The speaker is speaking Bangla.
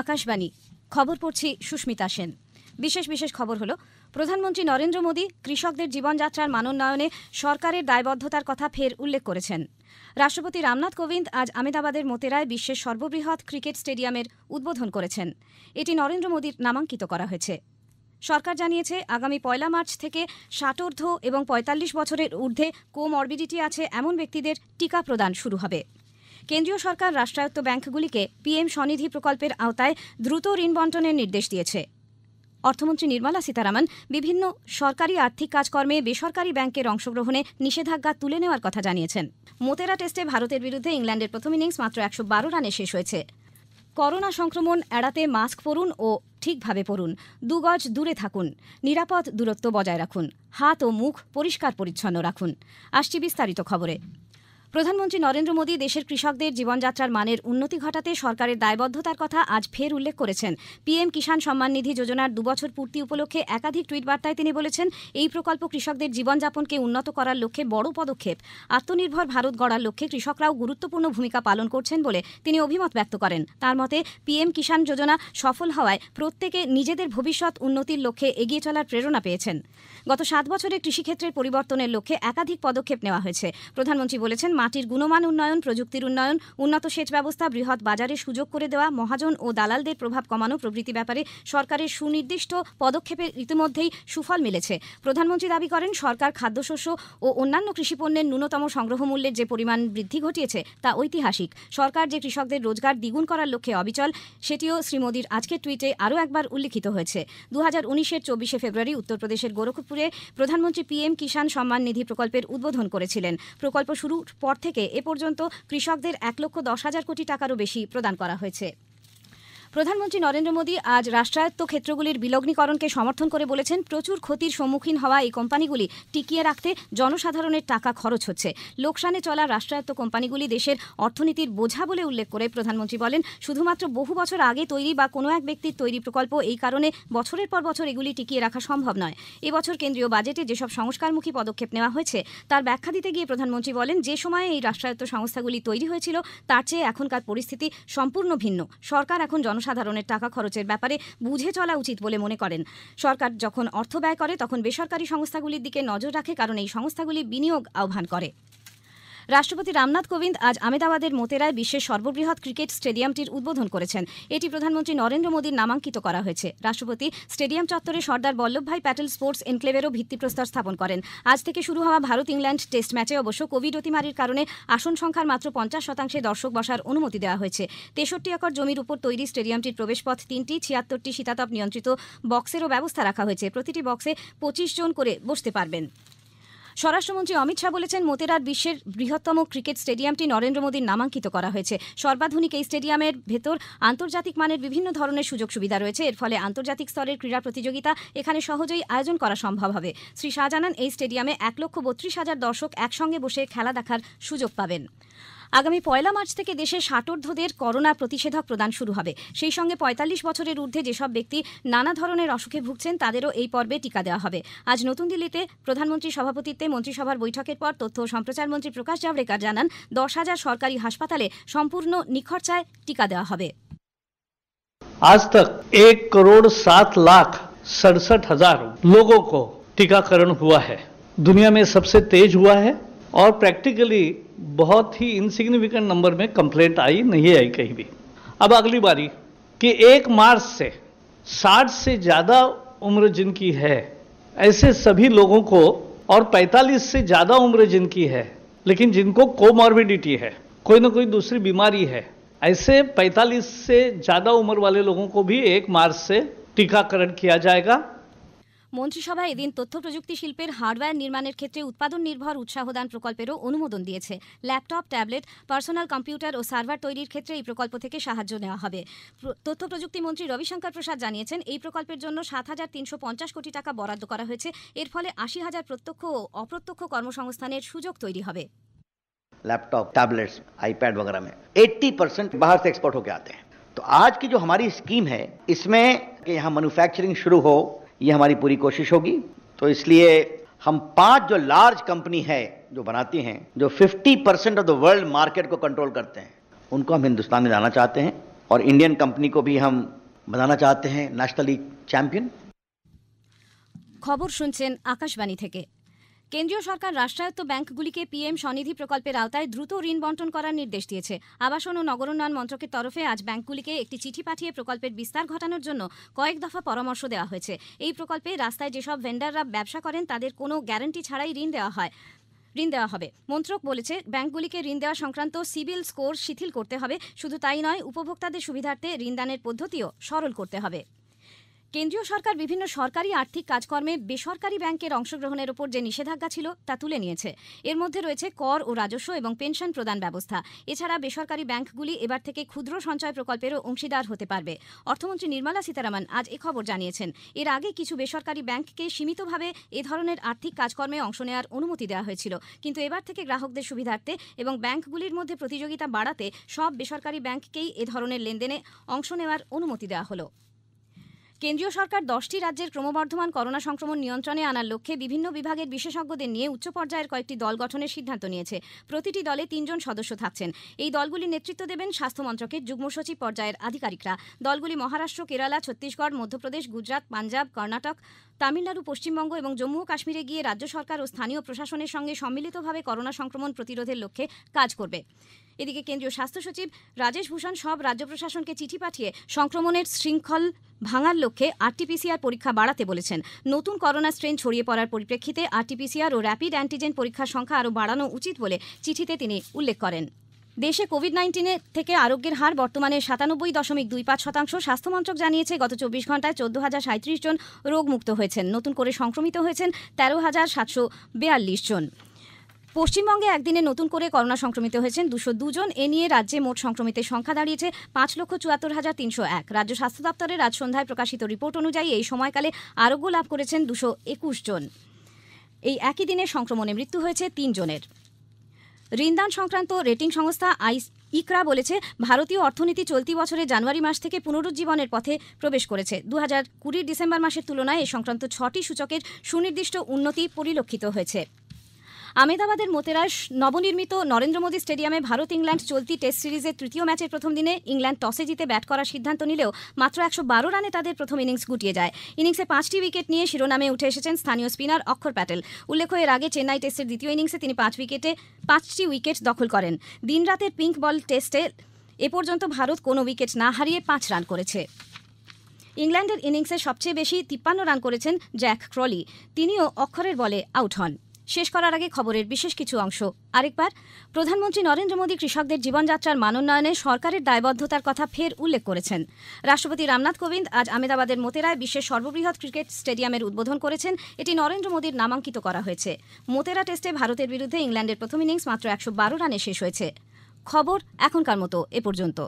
আকাশবাণী খবর পড়ছি সুস্মিতা সেন। বিশেষ বিশেষ খবর হলো, প্রধানমন্ত্রী নরেন্দ্র মোদী কৃষকদের জীবনযাত্রার মানোন্নয়নে সরকারের দায়বদ্ধতার কথা ফের উল্লেখ করেছেন। রাষ্ট্রপতি রামনাথ কোবিন্দ আজ আহমেদাবাদের মোতেরায় বিশ্বের সর্ববৃহৎ ক্রিকেট স্টেডিয়ামের উদ্বোধন করেছেন। এটি নরেন্দ্র মোদীর নামাঙ্কিত করা হয়েছে। সরকার জানিয়েছে, আগামী 1 মার্চ থেকে 60 এবং 45 বছরের ঊর্ধ্বে কোমরবিডিটি আছে এমন ব্যক্তিদের টিকা প্রদান শুরু হবে। কেন্দ্রীয় সরকার রাষ্ট্রায়ত্ত ব্যাংকগুলিকে পিএম স্বনিধি প্রকল্পের আওতায় দ্রুত ঋণ বণ্টনের নির্দেশ দিয়েছে। অর্থমন্ত্রী নির্মলা সীতারামন বিভিন্ন সরকারি আর্থিক কাজকর্মে বেসরকারি ব্যাংকের অংশগ্রহণে নিষেধাজ্ঞা তুলে নেওয়ার কথা জানিয়েছেন। মোতেরা টেস্টে ভারতের বিরুদ্ধে ইংল্যান্ডের প্রথম ইনিংস মাত্র 112 রানে শেষ হয়েছে। করোনা সংক্রমণ এড়াতে মাস্ক পরুন ও ঠিকভাবে পরুন, 2 গজ দূরে থাকুন, নিরাপদ দূরত্ব বজায় রাখুন, হাত ও মুখ পরিষ্কার পরিচ্ছন্ন রাখুন। আসছি বিস্তারিত খবরে। প্রধানমন্ত্রী নরেন্দ্র মোদী দেশের কৃষকদের জীবনযাত্রার মানের উন্নতি ঘটাতে সরকারের দায়বদ্ধতার কথা আজ ফের উল্লেখ করেছেন। পিএম কিষাণ সম্মান নিধি যোজনার 2 বছর পূর্তি উপলক্ষে একাধিক টুইট বার্তায় তিনি বলেছেন, এই প্রকল্প কৃষকদের জীবনযাপনকে উন্নত করার লক্ষ্যে বড় পদক্ষেপ। আত্মনির্ভর ভারত গড়ার লক্ষ্যে কৃষকরাও গুরুত্বপূর্ণ ভূমিকা পালন করছেন বলে তিনি অভিমত ব্যক্ত করেন। তার মতে, পিএম কিষাণ যোজনা সফল হওয়ায় প্রত্যেকে নিজেদের ভবিষ্যৎ উন্নতির লক্ষ্যে এগিয়ে চলার প্রেরণা পেয়েছেন। গত 7 বছরে কৃষিক্ষেত্রের পরিবর্তনের লক্ষ্যে একাধিক পদক্ষেপ নেওয়া হয়েছে। প্রধানমন্ত্রী বলেছেন, মাটির গুণমান উন্নয়ন, প্রযুক্তির উন্নয়ন, উন্নত সেচ ব্যবস্থা, বৃহৎ বাজারে সুযোগ করে দেওয়া, মহাজন ও দালালদের প্রভাব কমানো প্রভৃতি ব্যাপারে সরকারের সুনির্দিষ্ট পদক্ষেপের ইতিমধ্যেই সুফল মিলেছে। প্রধানমন্ত্রী দাবি করেন, সরকার খাদ্যশস্য ও অন্যান্য কৃষিপণ্যের ন্যূনতম সংগ্রহ মূল্যের যে পরিমাণ বৃদ্ধি ঘটিয়েছে তা ঐতিহাসিক। সরকার যে কৃষকদের রোজগার দ্বিগুণ করার লক্ষ্যে অবিচল, সেটিও শ্রী মোদীর আজকের টুইটে আরও একবার উল্লিখিত হয়েছে। 2019-এর 24শে ফেব্রুয়ারি উত্তরপ্রদেশের গোরখপুরে প্রধানমন্ত্রী পিএম কিষাণ সম্মান নিধি প্রকল্পের উদ্বোধন করেছিলেন। প্রকল্প শুরুর পর থেকে এ পর্যন্ত কৃষকদের 1,10,000 কোটি টাকারও বেশি প্রদান করা হয়েছে। প্রধানমন্ত্রী নরেন্দ্র মোদী আজ রাষ্ট্রায়ত্ত ক্ষেত্রগুলির বিলগ্নীকরণকে সমর্থন করে বলেছেন, প্রচুর ক্ষতির সম্মুখীন হওয়া এই কোম্পানিগুলি টিকিয়ে রাখতে জনসাধারণের টাকা খরচ হচ্ছে। লোকসানে চলা রাষ্ট্রায়ত্ত কোম্পানিগুলি দেশের অর্থনীতির বোঝা বলে উল্লেখ করে প্রধানমন্ত্রী বলেন, শুধুমাত্র বহু বছর আগে তৈরি বা কোনো এক ব্যক্তির তৈরি প্রকল্প, এই কারণে বছরের পর বছর এগুলি টিকিয়ে রাখা সম্ভব নয়। এবছর কেন্দ্রীয় বাজেটে যেসব সংস্কারমুখী পদক্ষেপ নেওয়া হয়েছে তার ব্যাখ্যা দিতে গিয়ে প্রধানমন্ত্রী বলেন, যে সময়ে এই রাষ্ট্রায়ত্ত সংস্থাগুলি তৈরি হয়েছিল তার চেয়ে এখনকার পরিস্থিতি সম্পূর্ণ ভিন্ন। সরকার এখন সাধারণের টাকা খরচের ব্যাপারে বুঝে চলা উচিত বলে মনে করেন। সরকার যখন অর্থ ব্যয় করে তখন বেসরকারি সংস্থাগুলির দিকে নজর রাখে, কারণ এই সংস্থাগুলি বিনিয়োগ আহ্বান করে। রাষ্ট্রপতি রামনাথ কোবিন্দ আজ আহমেদাবাদের মোতেরায় বিশ্বের সর্ববৃহৎ ক্রিকেট স্টেডিয়ামটির উদ্বোধন করেছেন। এটি প্রধানমন্ত্রী নরেন্দ্র মোদীর নামাঙ্কিত করা হয়েছে। রাষ্ট্রপতি স্টেডিয়াম চত্বরে সর্দার বল্লভভাই প্যাটেল স্পোর্টস এনক্লেভেরও ভিত্তিপ্রস্তর স্থাপন করেন। আজ থেকে শুরু হওয়া ভারত ইংল্যান্ড টেস্ট ম্যাচে অবশ্য কোভিড অতিমারির কারণে আসন সংখ্যার মাত্র 50% দর্শক বসার অনুমতি দেওয়া হয়েছে। 63 একর জমির উপর তৈরি স্টেডিয়ামটির প্রবেশপথ 3টি, 76টি শীতাতপ নিয়ন্ত্রিত বক্সেরও ব্যবস্থা রাখা হয়েছে। প্রতিটি বক্সে 25 জন করে বসতে পারবেন। স্বরাষ্ট্রমন্ত্রী অমিত শাহ বলেছেন, মোতেরার বিশ্বের বৃহত্তম ক্রিকেট স্টেডিয়ামটি নরেন্দ্র মোদীর নামাঙ্কিত করা হয়েছে। সর্বাধুনিক এই স্টেডিয়ামের ভেতর আন্তর্জাতিক মানের বিভিন্ন ধরনের সুযোগ সুবিধা রয়েছে। এর ফলে আন্তর্জাতিক স্তরের ক্রীড়া প্রতিযোগিতা এখানে সহজেই আয়োজন করা সম্ভব হবে। শ্রী শাহ জানান, এই স্টেডিয়ামে 1,32,000 দর্শক একসঙ্গে বসে খেলা দেখার সুযোগ পাবেন। আগামী 1 মার্চ থেকে দেশে 60ঊর্ধ্বদের করোনা প্রতিষেধক প্রদান শুরু হবে। সেই সঙ্গে 45 বছরের ঊর্ধ্বে যেসব ব্যক্তি নানা ধরনের অসুখে ভুগছেন তাদেরও এই পর্বে টিকা দেওয়া হবে। আজ নতুন দিল্লিতে প্রধানমন্ত্রীর সভাপতিত্বে মন্ত্রিসভার বৈঠকের পর তথ্য ও সম্প্রচার মন্ত্রী প্রকাশ জাভড়েকর জানান, 10,000 সরকারি হাসপাতালে সম্পূর্ণ নিখরচায় টিকা দেওয়া হবে। आज तक 1,07,67,000 लोगों को टीकाकरण हुआ है। दुनिया में सबसे तेज हुआ है और प्रैक्टिकली बहुत ही इनसिग्निफिकेंट नंबर में कंप्लेंट आई नहीं आई कहीं भी। अब अगली बारी कि 1 मार्च से 60 से ज़्यादा उम्र जिनकी है ऐसे सभी लोगों को, और 45 से ज़्यादा उम्र जिनकी है लेकिन जिनको कोमॉर्बिडिटी है, कोई ना कोई दूसरी बीमारी है, ऐसे 45 से ज़्यादा उम्र वाले लोगों को भी 1 मार्च से टीकाकरण किया जाएगा। মন্ত্রিসভা এদিন তথ্য প্রযুক্তি শিল্পের হার্ডওয়্যার নির্মাণের ক্ষেত্রে উৎপাদন নির্ভর উৎসাহদান প্রকল্পেরও অনুমোদন দিয়েছে। ল্যাপটপ, ট্যাবলেট, পার্সোনাল কম্পিউটার ও সার্ভার তৈরির ক্ষেত্রে এই প্রকল্প থেকে সাহায্য নেওয়া হবে। তথ্য প্রযুক্তি মন্ত্রী রবিশঙ্কর প্রসাদ জানিয়েছেন, এই প্রকল্পের জন্য 7,350 কোটি টাকা বরাদ্দ করা হয়েছে। এর ফলে 80,000 প্রত্যক্ষ ও অপ্রত্যক্ষ কর্মসংস্থানের সুযোগ তৈরি হবে। लैपटॉप, टैबलेट्स, आईपैड वगैरह में 80% बाहर से एक्सपोर्ट होकर आते हैं। तो आज की जो हमारी स्कीम है इसमें कि यहाँ मैन्युफैक्चरिंग शुरू हो, ये हमारी पूरी कोशिश होगी। तो इसलिए हम 5 जो लार्ज कंपनी है जो बनाती हैं, जो 50% ऑफ द वर्ल्ड मार्केट को कंट्रोल करते हैं, उनको हम हिंदुस्तान में लाना चाहते हैं। और इंडियन कंपनी को भी हम बनाना चाहते हैं नेशनली चैंपियन। খবর শুনছেন আকাশবাণী থেকে। কেন্দ্রীয় সরকার রাষ্ট্রায়ত্ত ব্যাংকগুলিকে পিএম স্বনিধি প্রকল্পের আওতায় দ্রুত ঋণ বন্টন করার নির্দেশ দিয়েছে। আবাসন ও নগরোন্নয়ন মন্ত্রকের তরফে আজ ব্যাংকগুলিকে একটি চিঠি পাঠিয়ে প্রকল্পের বিস্তার ঘটানোর জন্য কয়েক দফা পরামর্শ দেওয়া হয়েছে। এই প্রকল্পে রাস্তায় যেসব ভেন্ডাররা ব্যবসা করেন তাদের কোনো গ্যারান্টি ছাড়াই ঋণ দেওয়া হবে। মন্ত্রক বলেছে, ব্যাংকগুলিকে ঋণ দেওয়া সংক্রান্ত সিবিল স্কোর শিথিল করতে হবে। শুধু তাই নয়, উপভোক্তাদের সুবিধার্থে ঋণদানের পদ্ধতিও সরল করতে হবে। কেন্দ্রীয় সরকার বিভিন্ন সরকারি আর্থিক কাজকর্মে বেসরকারি ব্যাংকের অংশগ্রহণের ওপর যে নিষেধাজ্ঞা ছিল তা তুলে নিয়েছে। এর মধ্যে রয়েছে কর ও রাজস্ব এবং পেনশন প্রদান ব্যবস্থা। এছাড়া বেসরকারি ব্যাংকগুলি এবার থেকে ক্ষুদ্র সঞ্চয় প্রকল্পেরও অংশীদার হতে পারবে। অর্থমন্ত্রী নির্মলা সীতারামন আজ এ খবর জানিয়েছেন। এর আগে কিছু বেসরকারি ব্যাংককে সীমিতভাবে এ ধরনের আর্থিক কাজকর্মে অংশ নেওয়ার অনুমতি দেওয়া হয়েছিল, কিন্তু এবার থেকে গ্রাহকদের সুবিধার্থে এবং ব্যাংকগুলির মধ্যে প্রতিযোগিতা বাড়াতে সব বেসরকারি ব্যাংককেই এ ধরনের লেনদেনে অংশ নেওয়ার অনুমতি দেওয়া হলো। কেন্দ্রীয় সরকার 10টি রাজ্যের ক্রমবর্ধমান করোনা সংক্রমণ নিয়ন্ত্রণে আনার লক্ষ্যে বিভিন্ন বিভাগের বিশেষজ্ঞদের নিয়ে উচ্চ পর্যায়ের কয়েকটি দল গঠনের সিদ্ধান্ত নিয়েছে। প্রতিটি দলে 3 জন সদস্য থাকছেন। এই দলগুলির নেতৃত্ব দেবেন স্বাস্থ্য মন্ত্রকের যুগ্ম সচিব পর্যায়ের আধিকারিকরা। দলগুলি মহারাষ্ট্র, কেরালা, ছত্তিশগড়, মধ্যপ্রদেশ, গুজরাট, পাঞ্জাব, কর্ণাটক, তামিলনাড়ু, পশ্চিমবঙ্গ এবং জম্মু ও কাশ্মীরে গিয়ে রাজ্য সরকার ও স্থানীয় প্রশাসনের সঙ্গে সম্মিলিতভাবে করোনা সংক্রমণ প্রতিরোধের লক্ষ্যে কাজ করবে। এদিকে কেন্দ্রীয় স্বাস্থ্য সচিব রাজেশ ভূষণ সব রাজ্য প্রশাসনকে চিঠি পাঠিয়ে সংক্রমণের শৃঙ্খল ভাঙার লক্ষ্যে আরটিপিসিআর পরীক্ষা বাড়াতে বলেছেন। নতুন করোনা স্ট্রেন ছড়িয়ে পড়ার পরিপ্রেক্ষিতে আরটিপিসিআর ও র্যাপিড অ্যান্টিজেন পরীক্ষার সংখ্যা আরও বাড়ানো উচিত বলে চিঠিতে তিনি উল্লেখ করেন। দেশে কোভিড-19 থেকে আরোগ্যের হার বর্তমানে 97.25%। স্বাস্থ্যমন্ত্রক জানিয়েছে, গত 24 ঘন্টায় 14,037 জন রোগমুক্ত হয়েছেন। নতুন করে সংক্রমিত হয়েছেন 13,742 জন। পশ্চিমবঙ্গে একদিনে নতুন করে করোনা সংক্রমিত হয়েছেন 202 জন। এ নিয়ে রাজ্যে মোট সংক্রমিতের সংখ্যা দাঁড়িয়েছে 5,74,301। রাজ্য স্বাস্থ্য দপ্তরের আজ সন্ধ্যায় প্রকাশিত রিপোর্ট অনুযায়ী এই সময়কালে আরোগ্য লাভ করেছেন 221 জন। এই একই দিনে সংক্রমণে মৃত্যু হয়েছে 3 জনের। ঋণদান সংক্রান্ত রেটিং সংস্থা ইকরা বলেছে, ভারতীয় অর্থনীতি চলতি বছরের জানুয়ারি মাস থেকে পুনরুজ্জীবনের পথে প্রবেশ করেছে। 2020 ডিসেম্বর মাসের তুলনায় এ সংক্রান্ত 6টি সূচকের সুনির্দিষ্ট উন্নতি পরিলক্ষিত হয়েছে। আহমেদাবাদের মোতেরায় নবনির্মিত নরেন্দ্র মোদী স্টেডিয়ামে ভারত ইংল্যান্ড চলতি টেস্ট সিরিজের তৃতীয় ম্যাচের প্রথম দিনে ইংল্যান্ড টসে জিতে ব্যাট করার সিদ্ধান্ত নিলেও মাত্র 112 রানে তাদের প্রথম ইনিংস গুটিয়ে যায়। ইনিংসে 5টি উইকেট নিয়ে শিরোনামে উঠে এসেছেন স্থানীয় স্পিনার অক্ষর প্যাটেল। উল্লেখ্য, এর আগে চেন্নাই টেস্টের দ্বিতীয় ইনিংসে তিনি 5টি উইকেট দখল করেন। দিনরাতের পিঙ্ক বল টেস্টে এ পর্যন্ত ভারত কোনো উইকেট না হারিয়ে 5 রান করেছে। ইংল্যান্ডের ইনিংসে সবচেয়ে বেশি 53 রান করেছেন জ্যাক ক্রলি। তিনিও অক্ষরের বলে আউট হন। শেষ করার আগে খবরের বিশেষ কিছু অংশ আরেকবার। প্রধানমন্ত্রী নরেন্দ্র মোদী কৃষকদের জীবনযাত্রার মানোন্নয়নে সরকারের দায়বদ্ধতার কথা ফের উল্লেখ করেছেন। রাষ্ট্রপতি রামনাথ কোবিন্দ আজ আহমেদাবাদের মোতেরায় বিশ্বের সর্ববৃহৎ ক্রিকেট স্টেডিয়ামের উদ্বোধন করেছেন। এটি নরেন্দ্র মোদীর নামাঙ্কিত করা হয়েছে। মোতেরা টেস্টে ভারতের বিরুদ্ধে ইংল্যান্ডের প্রথম ইনিংস মাত্র 112 রানে শেষ হয়েছে। খবর এখনকার মতো এ পর্যন্ত।